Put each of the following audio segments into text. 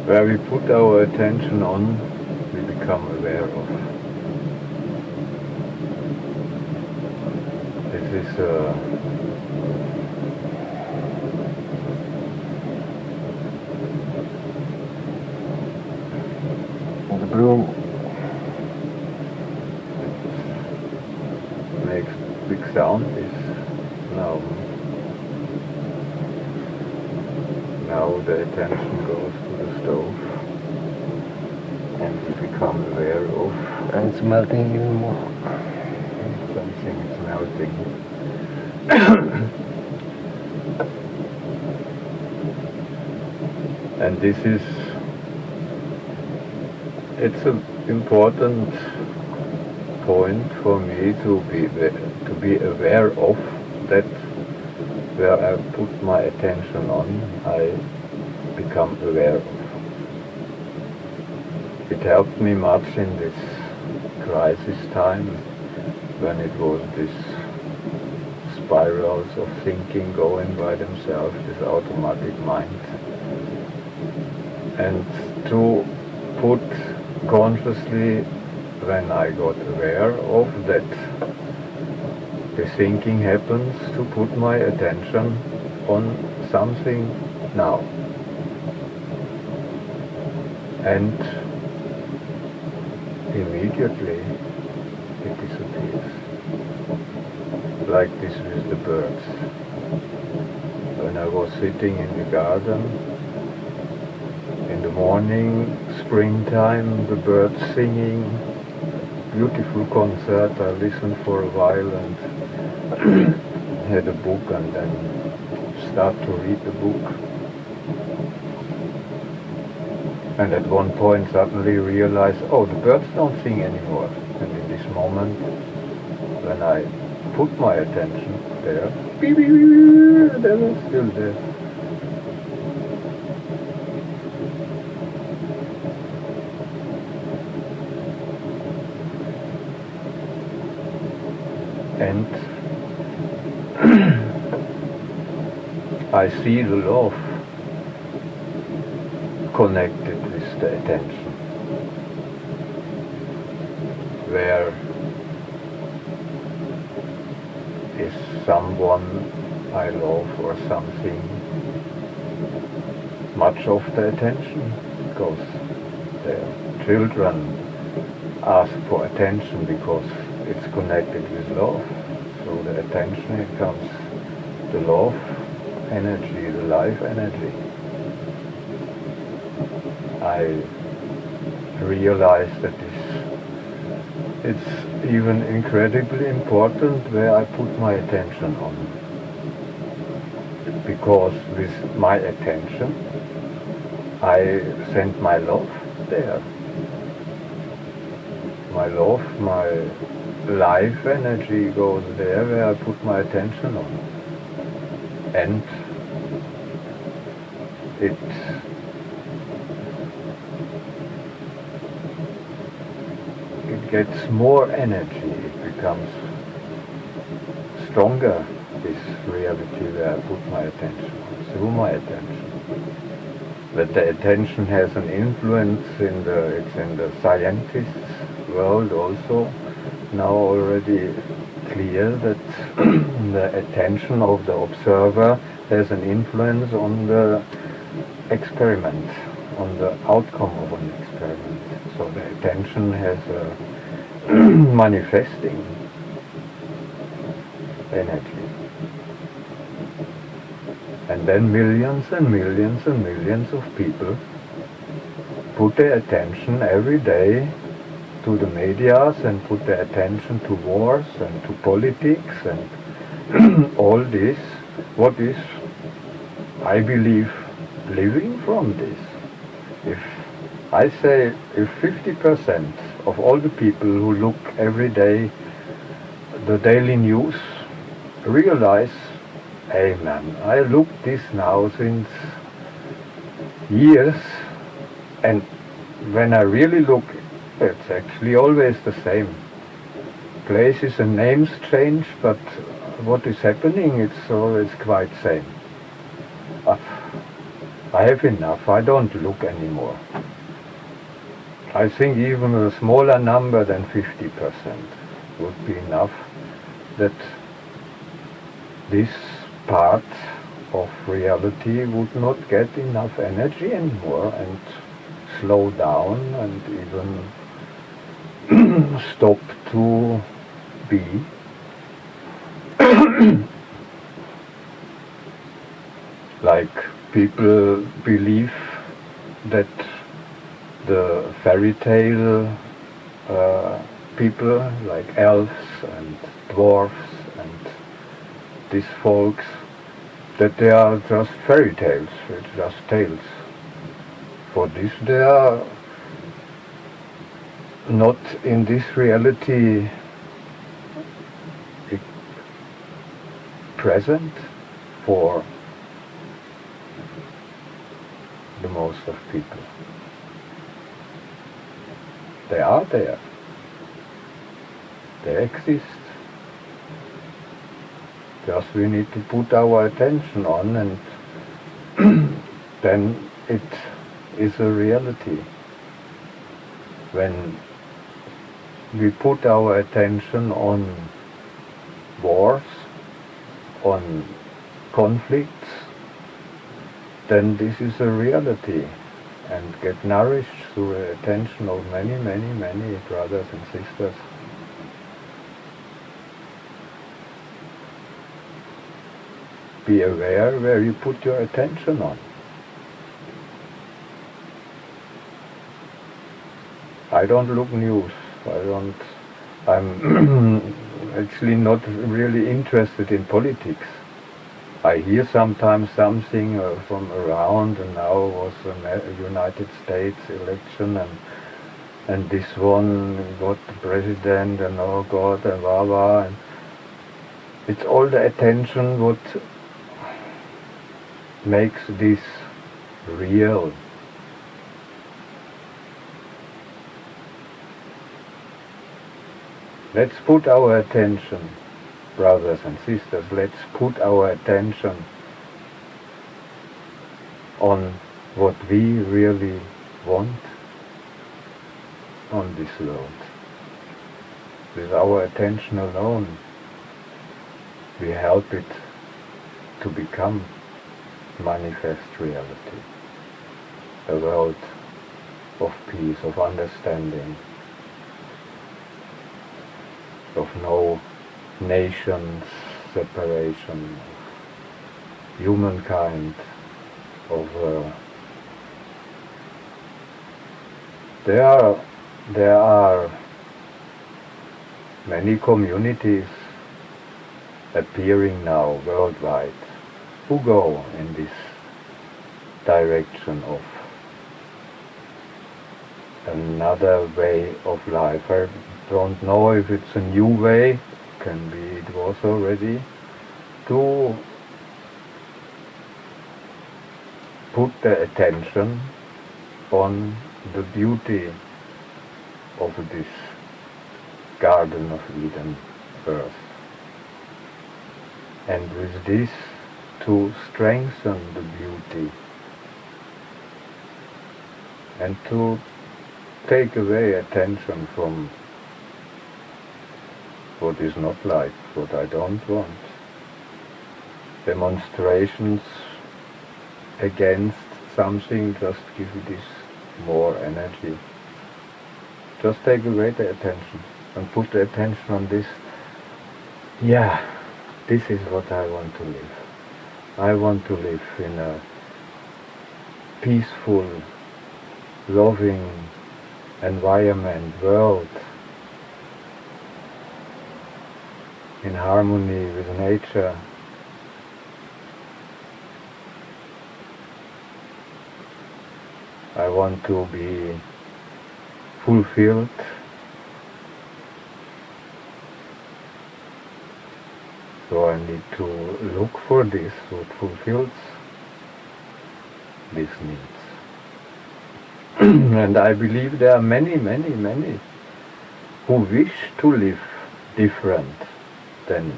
Where we put our attention on, we become aware of. This is The broom makes big sound. Is now the attention goes to the stove, and we become aware of and it's melting even more. something is melting. And this is, it's an important point for me to be aware of that where I put my attention on, I become aware of. It helped me much in this crisis time when it was this spirals of thinking going by themselves, this automatic mind. And to put consciously, when I got aware of that the thinking happens, to put my attention on something now. And immediately it disappears. Like this with the birds. When I was sitting in the garden, in the morning, springtime, the birds singing, beautiful concert. I listened for a while and had a book and then start to read the book. And at one point suddenly realized, oh, the birds don't sing anymore. And in this moment, when I put my attention there, beep, beep, beep, beep, they were still there. And I see the love connected with the attention, where is someone I love or something, much of the attention goes there. Children ask for attention because it's connected with love. So the attention, it comes the love energy, the life energy. I realize that it's even incredibly important where I put my attention on. Because with my attention, I send my love there. My love, my life energy goes there where I put my attention on. And it gets more energy, it becomes stronger, this reality where I put my attention on, through my attention. That the attention has an influence it's in the scientists' world also now already clear that the attention of the observer has an influence on the experiment, on the outcome of an experiment. So the attention has a manifesting energy. And then millions and millions and millions of people put their attention every day to the medias and put their attention to wars and to politics and all this. What is, I believe, living from this? If I say if 50% of all the people who look every day the daily news realize, hey man, I look this now since years, and when I really look, it's actually always the same. Places and names change, but what is happening, it's always quite same. I have enough, I don't look anymore. I think even a smaller number than 50% would be enough, that this part of reality would not get enough energy anymore and slow down and even stop to be. Like people believe that the fairy tale people, like elves and dwarfs and these folks, that they are just fairy tales, it's just tales. For this they are not in this reality present for the most of people. They are there. They exist. Just we need to put our attention on, and then it is a reality. When we put our attention on wars, on conflicts, then this is a reality, and get nourished through the attention of many, many, many brothers and sisters. Be aware where you put your attention on. I don't look news. I'm actually not really interested in politics. I hear sometimes something from around, and now was a United States election, and this one got the president, and oh God, and blah blah, and it's all the attention what makes this real. Let's put our attention, brothers and sisters, let's put our attention on what we really want on this world. With our attention alone, we help it to become manifest reality. A world of peace, of understanding, of no nations separation, of humankind, of there are many communities appearing now worldwide who go in this direction of another way of life. I don't know if it's a new way, can be it was already, to put the attention on the beauty of this Garden of Eden earth. And with this to strengthen the beauty and to take away attention from what is not like, what I don't want. Demonstrations against something just give you this more energy. Just take away the attention and put the attention on this. Yeah, this is what I want to live. I want to live in a peaceful, loving environment, world, in harmony with nature. I want to be fulfilled. So I need to look for this, what fulfills these needs. And I believe there are many, many, many who wish to live different than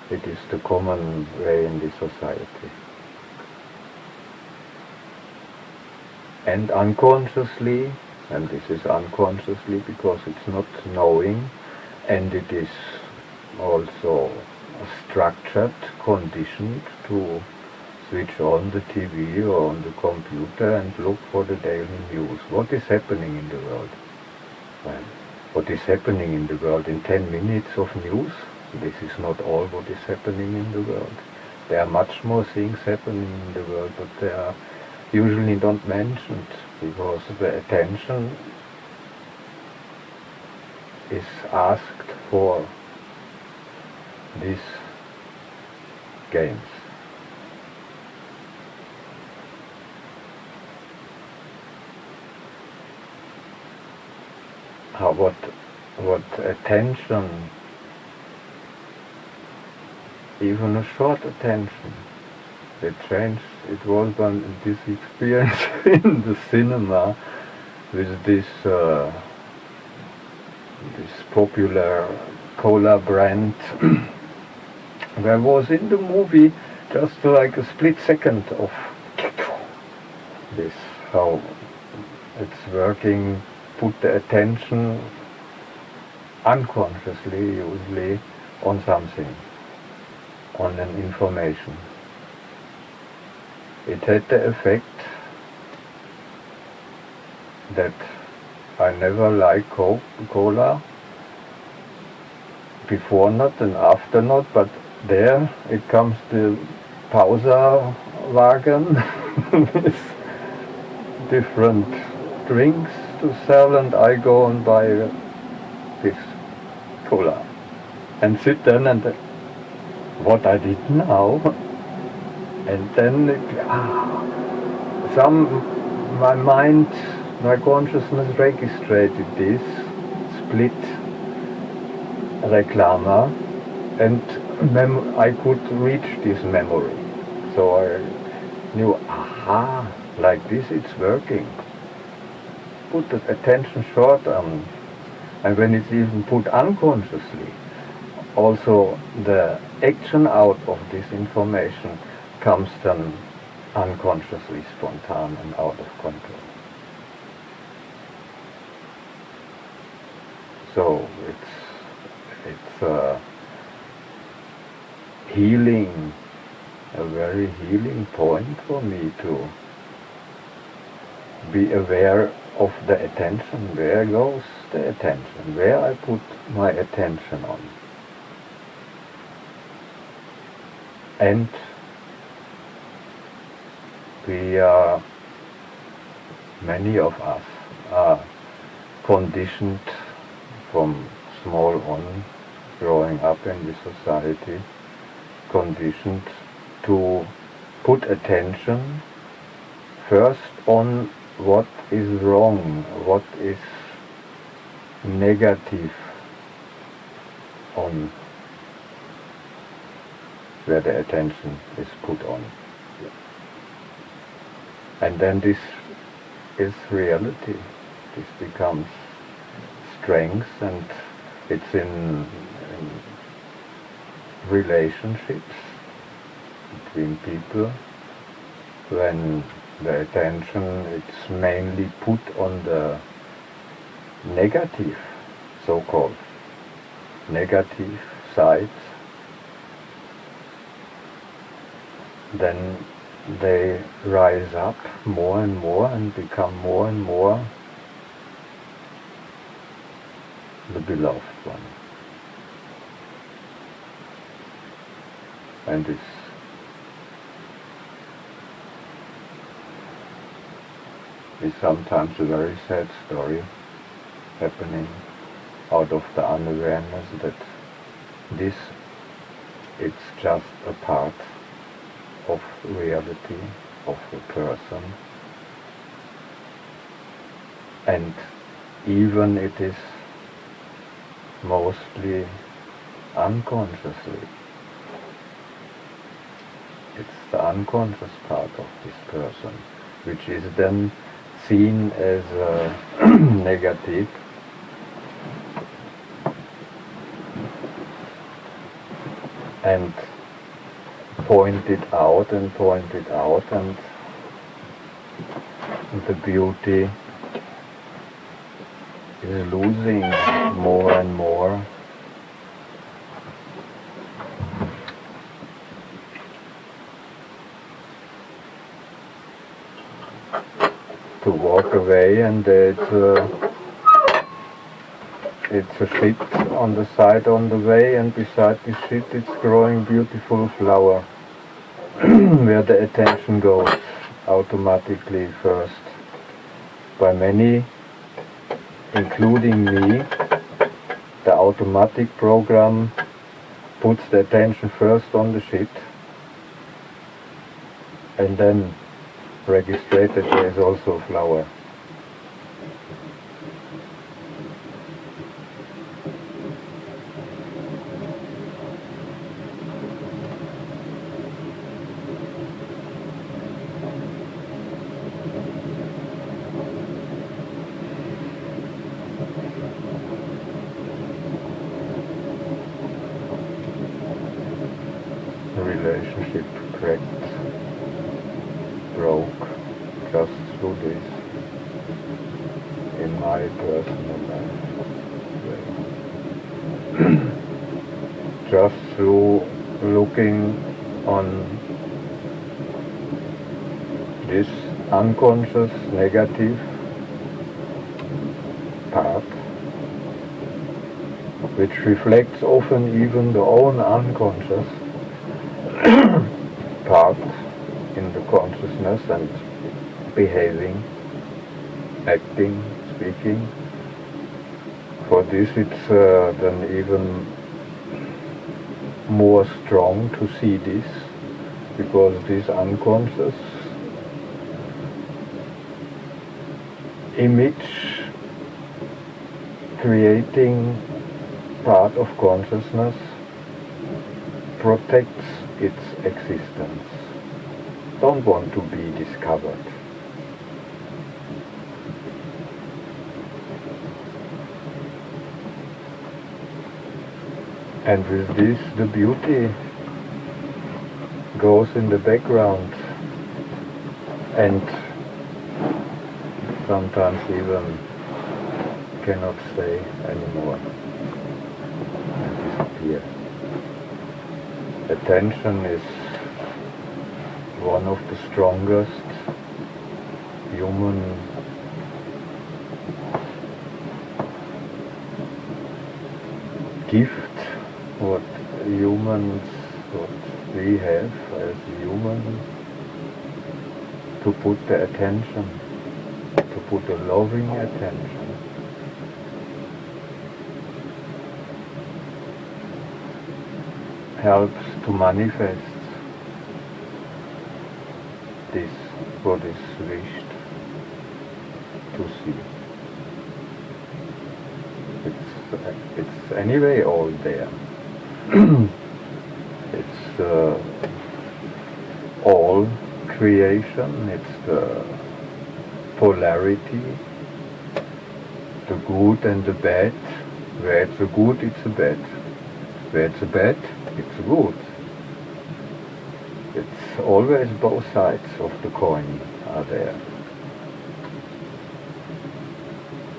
it is the common way in this society. and unconsciously, and this is unconsciously because it's not knowing, and it is also structured, conditioned to switch on the TV or on the computer and look for the daily news. What is happening in the world? Well, what is happening in the world in 10 minutes of news? This is not all what is happening in the world. There are much more things happening in the world, but they are usually not mentioned because the attention is asked for these games. What attention, even a short attention, it changed. It was this experience in the cinema with this popular cola brand. There was in the movie just like a split second of this, how it's working, put the attention unconsciously usually on something, on an information. It had the effect that I never liked Coca-Cola, before not and after not, but there it comes the Pausa-Wagen with different drinks to sell, and I go and buy this cola and sit then and what I did now, and then my mind, my consciousness registered this split reclama, and I could reach this memory. So I knew, aha, like this it's working. Put the attention short on, and when it's even put unconsciously, also the action out of this information comes then unconsciously, spontaneous and out of control. So it's healing, a very healing point for me to be aware of the attention. Where goes the attention? Where I put my attention on? And many of us are conditioned from small on, growing up in this society, conditioned to put attention first on what is wrong, what is negative, on where the attention is put on. And then this is reality. This becomes strength, and it's in relationships between people when the attention it's mainly put on the negative, so-called negative sides, then they rise up more and more and become more and more the beloved one. And this is sometimes a very sad story happening out of the unawareness that this, it's just a part of reality of the person, and even it is mostly unconsciously. It's the unconscious part of this person, which is then seen as negative, and pointed out, and the beauty is losing more and more. To walk away and it's a shit on the side on the way, and beside this shit it's growing beautiful flower where the attention goes automatically first. By many, including me, the automatic program puts the attention first on the shit and then register that there is also a flower. Relationship cracked, broke, just through this, in my personal life. Just through looking on this unconscious negative part, which reflects often even the own unconscious part in the consciousness and behaving, acting, speaking. For this it's then even more strong to see this, because this unconscious image creating part of consciousness protects its existence, don't want to be discovered. And with this, the beauty goes in the background and sometimes even cannot stay anymore and disappear. Attention is one of the strongest human gift, what we have as humans, to put the attention, to put a loving attention. Helps to manifest this, what is wished to see. It's anyway all there. It's all creation, it's the polarity, the good and the bad. Where it's a good, it's a bad. Where it's a bad, it's good. It's always both sides of the coin are there.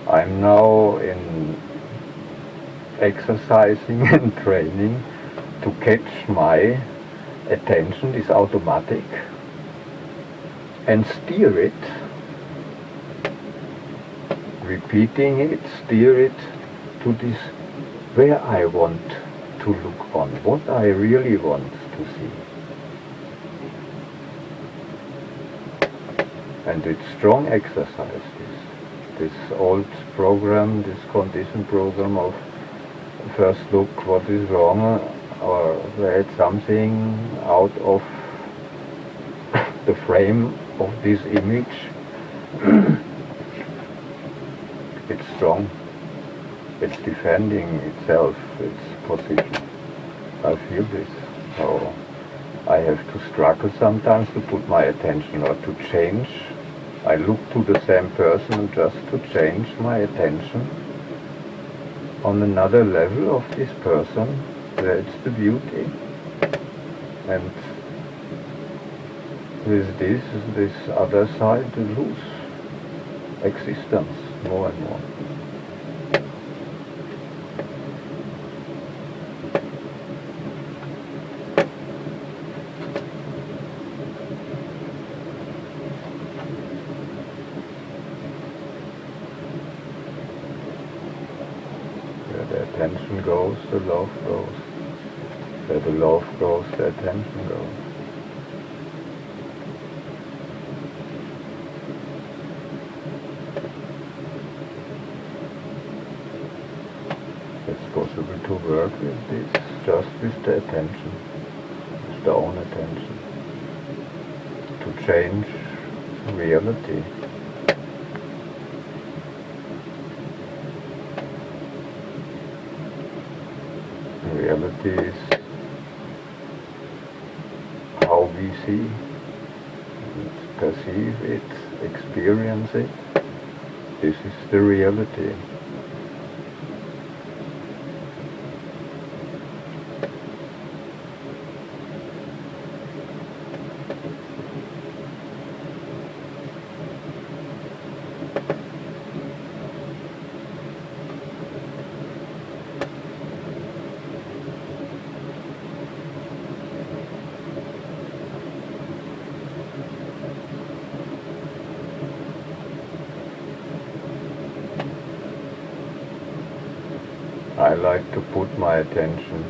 I'm now in exercising and training to catch my attention, is automatic, and steer it, repeating it, steer it to this where I want to look on, what I really want to see. And it's strong exercise, this old program, this condition program of first look what is wrong, or where it's something out of the frame of this image. It's strong. It's defending itself, its position. I feel this. So I have to struggle sometimes to put my attention or to change. I look to the same person just to change my attention on another level of this person, where it's the beauty. And with this other side, the loose existence more and more. Where the attention goes, the love goes. Where the love goes, the attention goes. It's possible to work with this just with the attention, with the own attention, to change reality. Reality is how we see, perceive it, experience it. This is the reality. I like to put my attention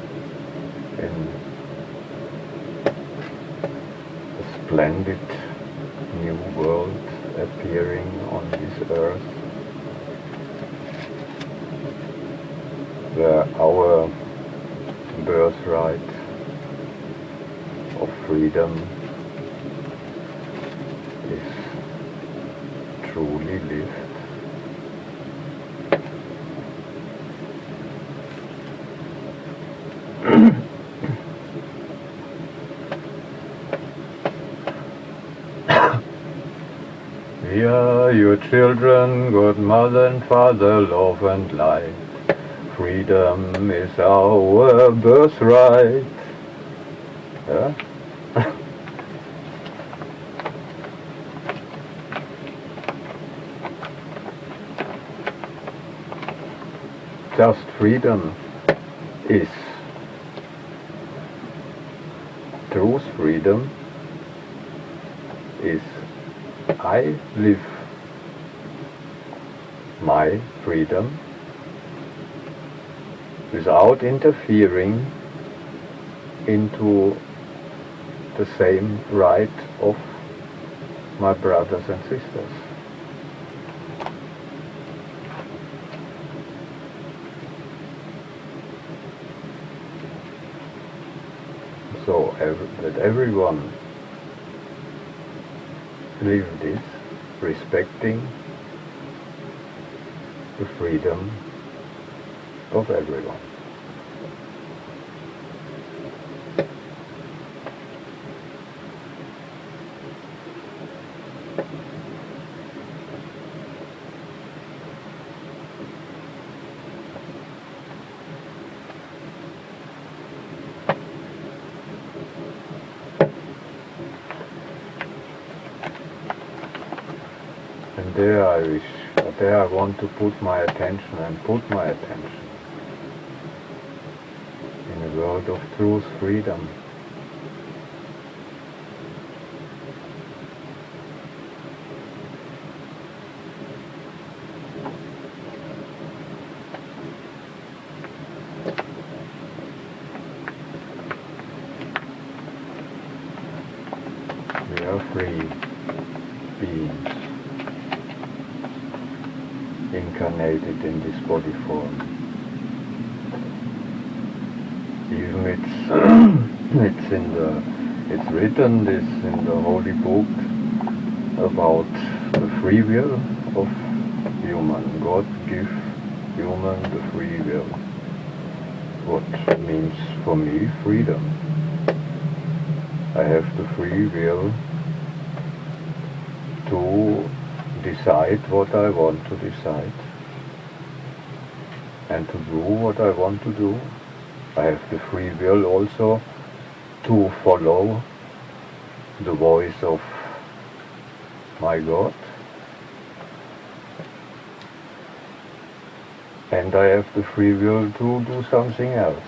in a splendid new world appearing on this earth, where our birthright of freedom is truly lived. We are your children, good mother and father, love and light. Freedom is our birthright. Yeah? Just freedom is truth. Freedom is I live my freedom without interfering into the same right of my brothers and sisters. So that everyone live this, respecting the freedom of everyone. And there I want to put my attention and put my attention in a world of truth, freedom. We are free beings, incarnated in this body form. Even it's written this in the holy book about the free will of human. God gives human the free will. What means for me freedom? I have the free will to decide what I want to decide and to do what I want to do. I have the free will also to follow the voice of my God, and I have the free will to do something else.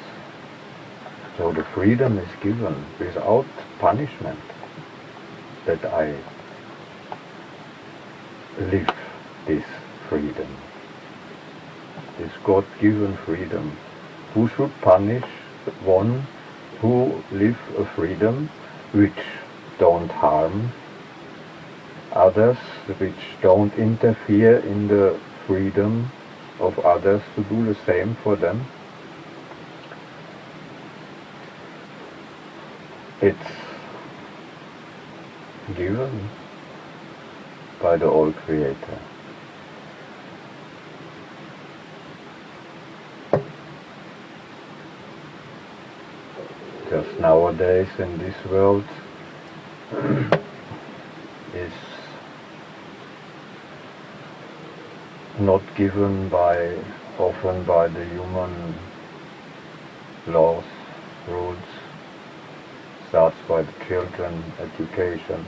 So the freedom is given without punishment, that I live this freedom, this God-given freedom. Who should punish one who live a freedom which don't harm others, which don't interfere in the freedom of others to do the same for them? It's given by the All Creator. Just nowadays in this world is not given often by the human laws, rules. Starts by the children, education.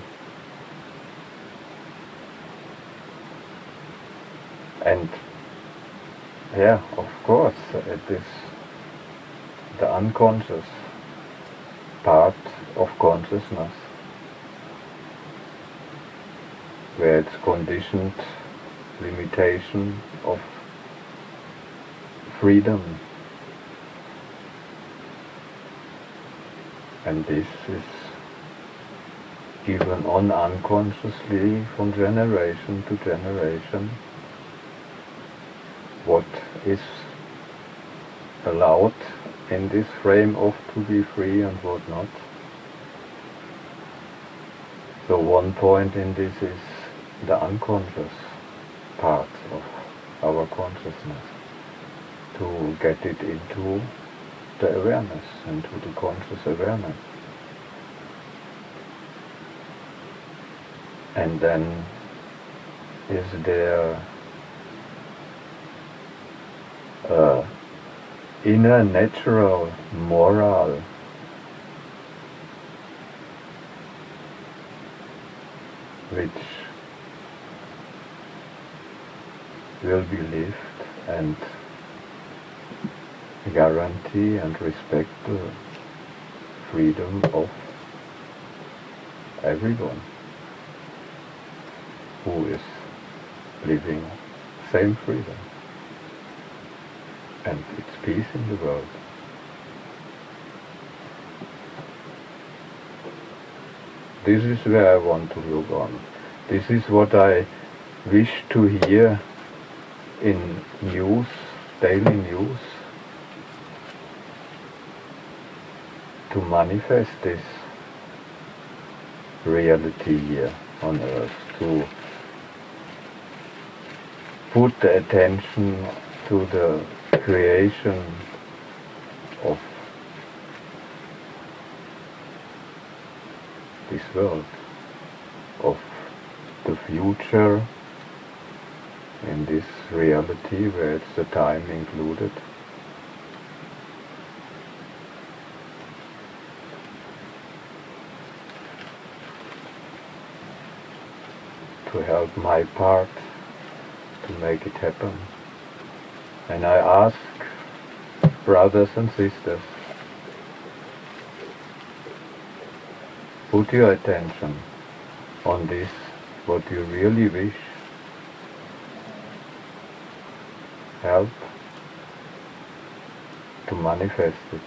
And yeah, of course, it is the unconscious part of consciousness, where it's conditioned limitation of freedom. And this is given on unconsciously from generation to generation. What is allowed in this frame of to be free and what not. So one point in this is the unconscious part of our consciousness, to get it into the awareness, into the conscious awareness. And then is there inner natural moral which will be lived and guarantee and respect the freedom of everyone who is living same freedom, and it's peace in the world. This is where I want to look on. This is what I wish to hear in news, daily news, to manifest this reality here on earth, to put the attention to the creation of this world, of the future in this reality where it's the time included. To help my part to make it happen. And I ask brothers and sisters, put your attention on this, what you really wish. Help to manifest it.